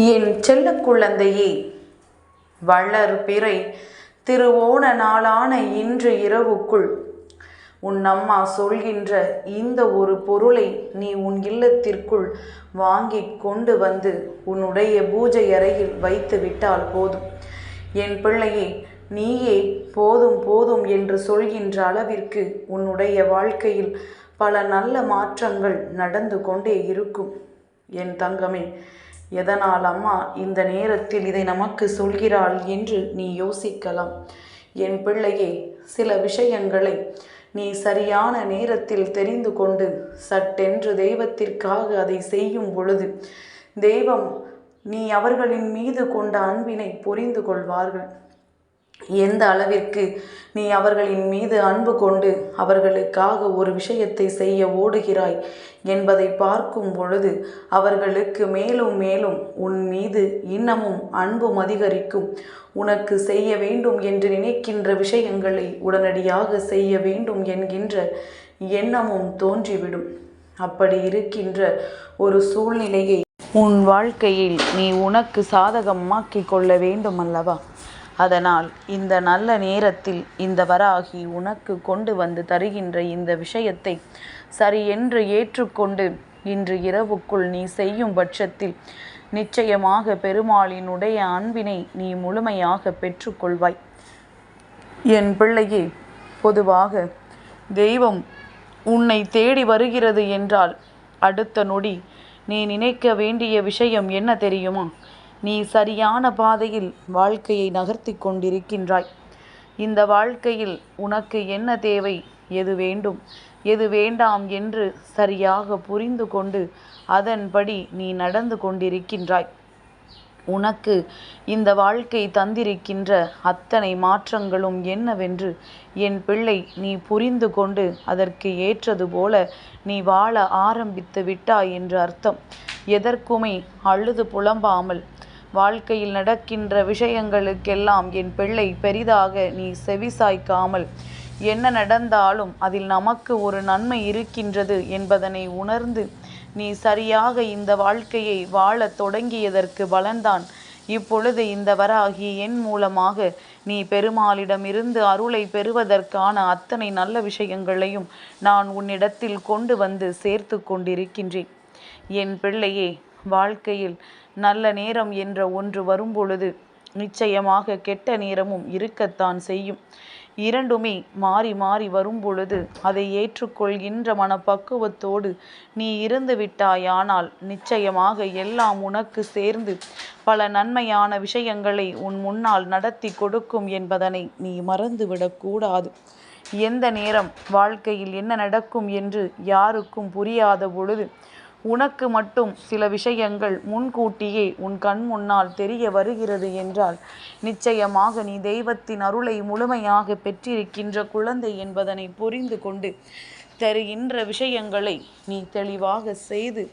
என் செல்ல குழந்தையே, வளர்பிறை திருவோண நாளான இன்று இரவுக்குள் உன் அம்மா சொல்கின்ற இந்த ஒரு பொருளை நீ உன் இல்லத்திற்குள் வாங்கி கொண்டு வந்து உன்னுடைய பூஜை அறையில் வைத்து விட்டால் போதும். என் பிள்ளையே, நீயே போதும் போதும் என்று சொல்கின்ற அளவிற்கு உன்னுடைய வாழ்க்கையில் பல நல்ல மாற்றங்கள் நடந்து கொண்டே இருக்கும். என் தங்கமே, எதனால் அம்மா இந்த நேரத்தில் இதை நமக்கு சொல்கிறாள் என்று நீ யோசிக்கலாம். என் பிள்ளையே, சில விஷயங்களை நீ சரியான நேரத்தில் தெரிந்து கொண்டு சட்டென்று தெய்வத்திற்காக அதை செய்யும் பொழுது தெய்வம் நீ அவர்களின் மீது கொண்ட அன்பினை புரிந்து கொள்வார்கள். எந்த அளவிற்கு நீ அவர்களின் மீது அன்பு கொண்டு அவர்களுக்காக ஒரு விஷயத்தை செய்ய ஓடுகிறாய் என்பதை பார்க்கும் பொழுது அவர்களுக்கு மேலும் மேலும் உன் மீது இன்னமும் அன்பும் அதிகரிக்கும். உனக்கு செய்ய வேண்டும் என்று நினைக்கின்ற விஷயங்களை உடனடியாக செய்ய வேண்டும் என்கின்ற எண்ணமும் தோன்றிவிடும். அப்படி இருக்கின்ற ஒரு சூழ்நிலையை உன் வாழ்க்கையில் நீ உனக்கு சாதகமாக்கிக் கொள்ள வேண்டும் அல்லவா? அதனால் இந்த நல்ல நேரத்தில் இந்த வராகி உனக்கு கொண்டு வந்து தருகின்ற இந்த விஷயத்தை சரி என்று ஏற்றுக்கொண்டு இன்று இரவுக்குள் நீ செய்யும் பட்சத்தில் நிச்சயமாக பெருமாளினுடைய அன்பினை நீ முழுமையாக பெற்றுக்கொள்வாய். என் பிள்ளையே, பொதுவாக தெய்வம் உன்னை தேடி வருகிறது என்றால் அடுத்த நொடி நீ நினைக்க வேண்டிய விஷயம் என்ன தெரியுமா? நீ சரியான பாதையில் வாழ்க்கையை நகர்த்தி கொண்டிருக்கின்றாய். இந்த வாழ்க்கையில் உனக்கு என்ன தேவை, எது வேண்டும், எது வேண்டாம் என்று சரியாக புரிந்து கொண்டு அதன்படி நீ நடந்து கொண்டிருக்கின்றாய். உனக்கு இந்த வாழ்க்கை தந்திருக்கின்ற அத்தனை மாற்றங்களும் என்னவென்று என் பிள்ளை நீ புரிந்து கொண்டு அதற்கு ஏற்றது போல நீ வாழ ஆரம்பித்து விட்டாய் என்று அர்த்தம். எதற்குமே அழுது புலம்பாமல் வாழ்க்கையில் நடக்கின்ற விஷயங்களுக்கெல்லாம் என் பிள்ளை பெரிதாக நீ செவிசாய்க்காமல் என்ன நடந்தாலும் அதில் நமக்கு ஒரு நன்மை இருக்கின்றது என்பதனை உணர்ந்து நீ சரியாக இந்த வாழ்க்கையை வாழ தொடங்கியதற்கு பலன்தான் இப்பொழுது இந்த வராகி என் மூலமாக நீ பெருமாளிடமிருந்து அருளை பெறுவதற்கான அத்தனை நல்ல விஷயங்களையும் நான் உன்னிடத்தில் கொண்டு வந்து சேர்த்து கொண்டிருக்கின்றேன். என் பிள்ளையே, வாழ்க்கையில் நல்ல நேரம் என்ற ஒன்று வரும்பொழுது நிச்சயமாக கெட்ட நேரமும் இருக்கத்தான் செய்யும். இரண்டுமே மாறி மாறி வரும்பொழுது அதை ஏற்றுக்கொள்கின்ற மனப்பக்குவத்தோடு நீ இருந்து விட்டாயானால் நிச்சயமாக எல்லாம் உனக்கு சேர்ந்து பல நன்மையான விஷயங்களை உன் முன்னால் நடத்தி கொடுக்கும் என்பதனை நீ மறந்துவிடக்கூடாது. எந்த நேரம் வாழ்க்கையில் என்ன நடக்கும் என்று யாருக்கும் புரியாத பொழுது உனக்கு மட்டும் சில விஷயங்கள் முன்கூட்டியே உன் கண் முன்னால் தெரிய வருகிறது என்றால் நிச்சயமாக நீ தெய்வத்தின் அருளை முழுமையாக பெற்றிருக்கின்ற குழந்தை என்பதனை புரிந்து கொண்டு தருகின்ற விஷயங்களை நீ தெளிவாக செய்து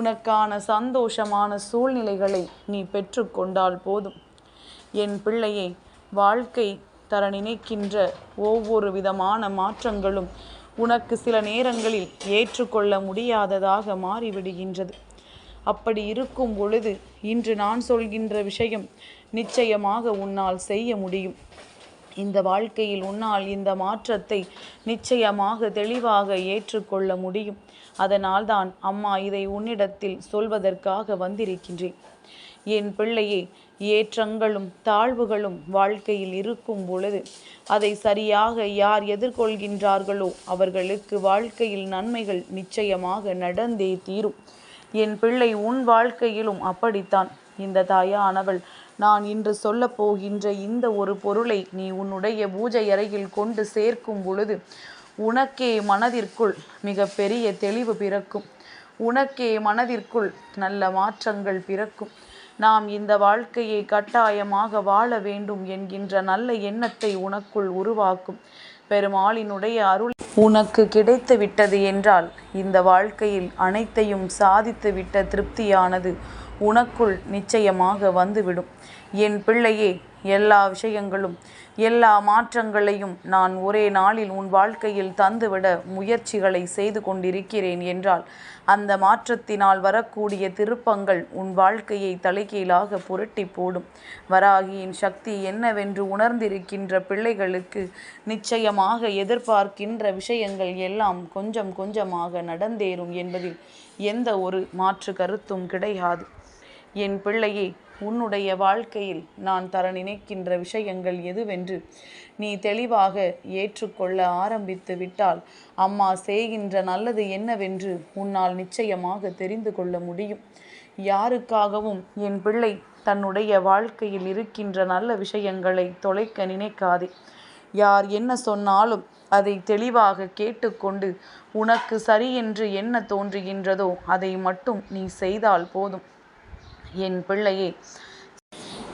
உனக்கான சந்தோஷமான சூழ்நிலைகளை நீ பெற்றுக்கொண்டால் போதும். என் பிள்ளையே, வாழ்க்கை தர நினைக்கின்ற ஒவ்வொரு விதமான மாற்றங்களும் உனக்கு சில நேரங்களில் ஏற்றுக்கொள்ள முடியாததாக மாறிவிடுகின்றது. அப்படி இருக்கும் பொழுது இன்று நான் சொல்கின்ற விஷயம் நிச்சயமாக உன்னால் செய்ய முடியும். இந்த வாழ்க்கையில் உன்னால் இந்த மாற்றத்தை நிச்சயமாக தெளிவாக ஏற்றுக்கொள்ள முடியும். அதனால்தான் அம்மா இதை உன்னிடத்தில் சொல்வதற்காக வந்திருக்கின்றேன். என் பிள்ளையே, ஏற்றங்களும் தாழ்வுகளும் வாழ்க்கையில் இருக்கும் பொழுது அதை சரியாக யார் எதிர்கொள்கின்றார்களோ அவர்களுக்கு வாழ்க்கையில் நன்மைகள் நிச்சயமாக நடந்தே தீரும். என் பிள்ளை, உன் வாழ்க்கையிலும் அப்படித்தான். இந்த தாயானவள் நான் இன்று சொல்ல போகின்ற இந்த ஒரு பொருளை நீ உன்னுடைய பூஜை அறையில் கொண்டு சேர்க்கும் பொழுது உனக்கே மனதிற்குள் மிக பெரிய தெளிவு பிறக்கும். உனக்கே மனதிற்குள் நல்ல மாற்றங்கள் பிறக்கும். நாம் இந்த வாழ்க்கையை கட்டாயமாக வாழ வேண்டும் என்கின்ற நல்ல எண்ணத்தை உனக்குள் உருவாக்கும். பெருமாளினுடைய அருள் உனக்கு கிடைத்து விட்டது என்றால் இந்த வாழ்க்கையில் அனைத்தையும் சாதித்து விட்ட திருப்தியானது உனக்குள் நிச்சயமாக வந்துவிடும். என் பிள்ளையே, எல்லா விஷயங்களும் எல்லா மாற்றங்களையும் நான் ஒரே நாளில் உன் வாழ்க்கையில் தந்துவிட முயற்சிகளை செய்து கொண்டிருக்கிறேன் என்றால் அந்த மாற்றத்தினால் வரக்கூடிய திருப்பங்கள் உன் வாழ்க்கையை தலைகீழாக புரட்டி போடும். வராகியின் சக்தி என்னவென்று உணர்ந்திருக்கின்ற பிள்ளைகளுக்கு நிச்சயமாக எதிர்பார்க்கின்ற விஷயங்கள் எல்லாம் கொஞ்சம் கொஞ்சமாக நடந்தேறும் என்பதில் எந்த ஒரு மாற்று கருத்தும் கிடையாது. என் பிள்ளையே, உன்னுடைய வாழ்க்கையில் நான் தர நினைக்கின்ற விஷயங்கள் எதுவென்று நீ தெளிவாக ஏற்றுக்கொள்ள ஆரம்பித்து விட்டால் அம்மா செய்கின்ற நல்லது என்னவென்று உன்னால் நிச்சயமாக தெரிந்து கொள்ள முடியும். யாருக்காகவும் என் பிள்ளை தன்னுடைய வாழ்க்கையில் இருக்கின்ற நல்ல விஷயங்களை தொலைக்க நினைக்காதே. யார் என்ன சொன்னாலும் அதை தெளிவாக கேட்டுக்கொண்டு உனக்கு சரியென்று என்ன தோன்றுகின்றதோ அதை மட்டும் நீ செய்தால் போதும். என் பிள்ளையே,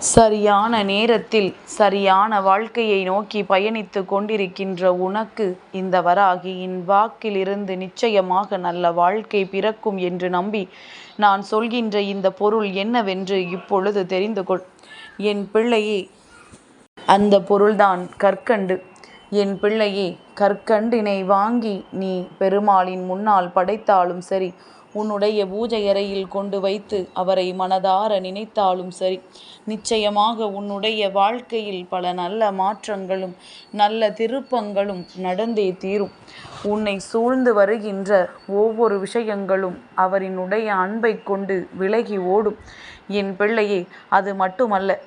சரியான நேரத்தில் சரியான வாழ்க்கையை நோக்கி பயணித்து கொண்டிருக்கின்ற உனக்கு இந்த வராகியின் வாக்கிலிருந்து நிச்சயமாக நல்ல வாழ்க்கை பிறக்கும் என்று நம்பி நான் சொல்கின்ற இந்த பொருள் என்னவென்று இப்பொழுது தெரிந்து கொள். என் பிள்ளையே, அந்த பொருள்தான் கற்கண்டு. என் பிள்ளையே, கற்கண்டினை வாங்கி நீ பெருமாளின் முன்னால் படைத்தாலும் சரி, உன்னுடைய பூஜை அறையில் கொண்டு வைத்து அவரை மனதார நினைத்தாலும் சரி, நிச்சயமாக உன்னுடைய வாழ்க்கையில் பல நல்ல மாற்றங்களும் நல்ல திருப்பங்களும் நடந்தே தீரும். உன்னை சூழ்ந்து வருகின்ற ஒவ்வொரு விஷயங்களும் அவரினுடைய அன்பை கொண்டு விலகி ஓடும். என் பிள்ளையே, அது மட்டுமல்ல,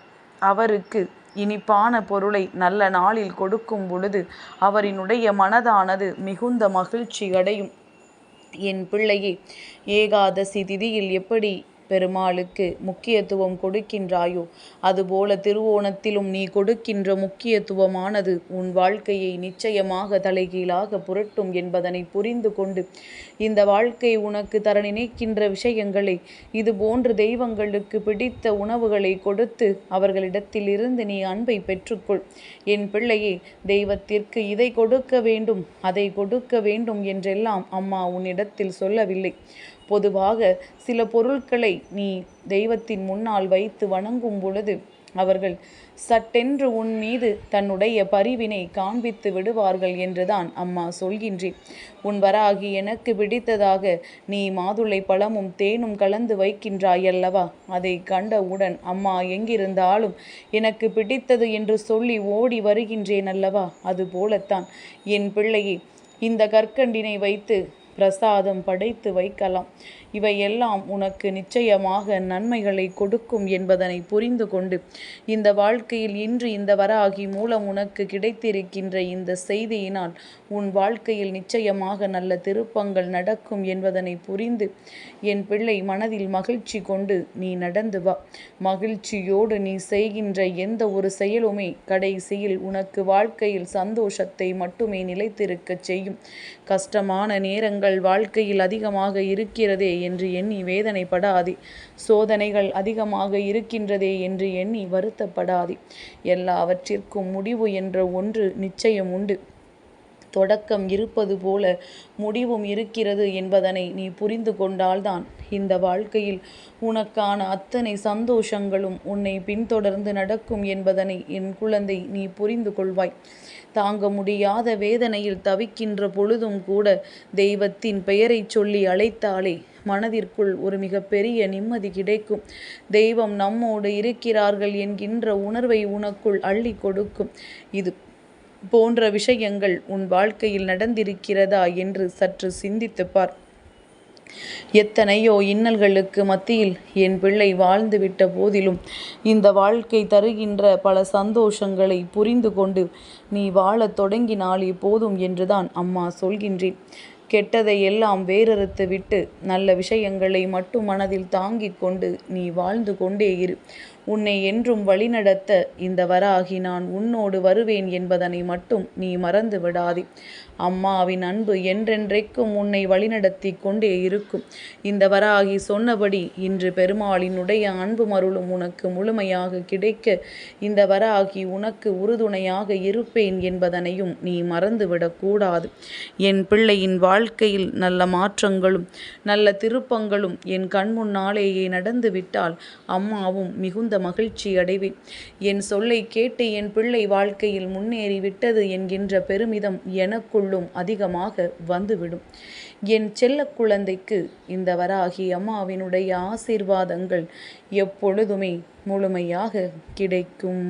அவருக்கு இனிப்பான பொருளை நல்ல நாளில் கொடுக்கும் பொழுது அவரினுடைய மனதானது மிகுந்த மகிழ்ச்சி அடையும். என் பிள்ளையே, ஏகாதசி திதியில் எப்படி பெருமாளுக்கு முக்கியத்துவம் கொடுக்கின்றாயோ அதுபோல திருவோணத்திலும் நீ கொடுக்கின்ற முக்கியத்துவமானது உன் வாழ்க்கையை நிச்சயமாக தலைகீழாக புரட்டும் என்பதனை புரிந்து கொண்டு இந்த வாழ்க்கை உனக்கு தர நினைக்கின்ற விஷயங்களை இது போன்று தெய்வங்களுக்கு பிடித்த உணவுகளை கொடுத்து அவர்களிடத்தில் இருந்து நீ அன்பை பெற்றுக்கொள். என் பிள்ளையே, தெய்வத்திற்கு இதை கொடுக்க வேண்டும் அதை கொடுக்க வேண்டும் என்றெல்லாம் அம்மா உன்னிடத்தில் சொல்லவில்லை. பொதுவாக சில பொருட்களை நீ தெய்வத்தின் முன்னால் வைத்து வணங்கும் பொழுது அவர்கள் சட்டென்று உன் மீது தன்னுடைய பரிவினை காண்பித்து விடுவார்கள் என்றுதான் அம்மா சொல்கின்றேன். உன் வராகி எனக்கு பிடித்ததாக நீ மாதுளை பழமும் தேனும் கலந்து வைக்கின்றாயல்லவா, அதை கண்டவுடன் அம்மா எங்கிருந்தாலும் எனக்கு பிடித்தது என்று சொல்லி ஓடி வருகின்றேன் அல்லவா, அதுபோலத்தான் என் பிள்ளையே, இந்த கற்கண்டினை வைத்து பிரசாதம் படைத்து வைக்கலாம். இவையெல்லாம் உனக்கு நிச்சயமாக நன்மைகளை கொடுக்கும் என்பதனை புரிந்து கொண்டு இந்த வாழ்க்கையில் இன்று இந்த வராகி மூலம் உனக்கு கிடைத்திருக்கின்ற இந்த செய்தியினால் உன் வாழ்க்கையில் நிச்சயமாக நல்ல திருப்பங்கள் நடக்கும் என்பதனை புரிந்து என் பிள்ளை மனதில் மகிழ்ச்சி கொண்டு நீ நடந்து வா. மகிழ்ச்சியோடு நீ செய்கின்ற எந்த ஒரு செயலுமே கடைசியில் உனக்கு வாழ்க்கையில் சந்தோஷத்தை மட்டுமே நிலைத்திருக்க செய்யும். கஷ்டமான நேரங்கள் வாழ்க்கையில் அதிகமாக இருக்கிறதே என்று எண்ணி வேதனைப்படாதே. சோதனைகள் அதிகமாக இருக்கின்றதே என்று எண்ணி வருத்தப்படாதே. எல்லாவற்றிற்கும் முடிவு என்ற ஒன்று நிச்சயம் உண்டு. தொடக்கம் இருப்பது போல முடிவும் இருக்கிறது என்பதனை நீ புரிந்து கொண்டால்தான் இந்த வாழ்க்கையில் உனக்கான அத்தனை சந்தோஷங்களும் உன்னை பின்தொடர்ந்து நடக்கும் என்பதனை என் குழந்தை நீ புரிந்து கொள்வாய். தாங்க முடியாத வேதனையில் தவிக்கின்ற பொழுதும் கூட தெய்வத்தின் பெயரை சொல்லி அழைத்தாலே மனதிற்குள் ஒரு மிகப்பெரிய நிம்மதி கிடைக்கும். தெய்வம் நம்மோடு இருக்கிறார்கள் என்கின்ற உணர்வை உனக்குள் அள்ளி கொடுக்கும். இது போன்ற விஷயங்கள் உன் வாழ்க்கையில் நடந்திருக்கிறதா என்று சற்று சிந்தித்துப் பார். எத்தனையோ இன்னல்களுக்கு மத்தியில் என் பிள்ளை வாழ்ந்துவிட்ட போதிலும் இந்த வாழ்க்கை தருகின்ற பல சந்தோஷங்களை புரிந்து கொண்டு நீ வாழத் தொடங்கினாலே போதும் என்றுதான் அம்மா சொல்கின்றேன். கெட்டதை எல்லாம் வேறறுத்து விட்டு நல்ல விஷயங்களை மட்டும் மனதில் தாங்கிக் கொண்டு நீ வாழ்ந்து கொண்டே இரு. உன்னை என்றும் வழிநடத்த இந்த வராகி நான் உன்னோடு வருவேன் என்பதனை மட்டும் நீ மறந்து விடாதே. அம்மாவின் அன்பு என்றென்றைக்கும் உன்னை வழிநடத்தி கொண்டே இருக்கும். இந்த வராகி சொன்னபடி இன்று பெருமாளினுடைய அன்பு மருளும் உனக்கு முழுமையாக கிடைக்க இந்த வராகி உனக்கு உறுதுணையாக இருப்பேன் என்பதனையும் நீ மறந்துவிடக்கூடாது. என் பிள்ளையின் வாழ்க்கையில் நல்ல மாற்றங்களும் நல்ல திருப்பங்களும் என் கண் முன்னாலேயே நடந்து விட்டால் அம்மாவும் மிகுந்த மகிழ்ச்சி அடைவேன். என் சொல்லை கேட்டு என் பிள்ளை வாழ்க்கையில் முன்னேறி விட்டது என்கின்ற பெருமிதம் எனக்குள்ளும் அதிகமாக வந்துவிடும். என் செல்ல குழந்தைக்கு இந்த வராகி அம்மாவினுடைய ஆசீர்வாதங்கள் எப்பொழுதுமே முழுமையாக கிடைக்கும்.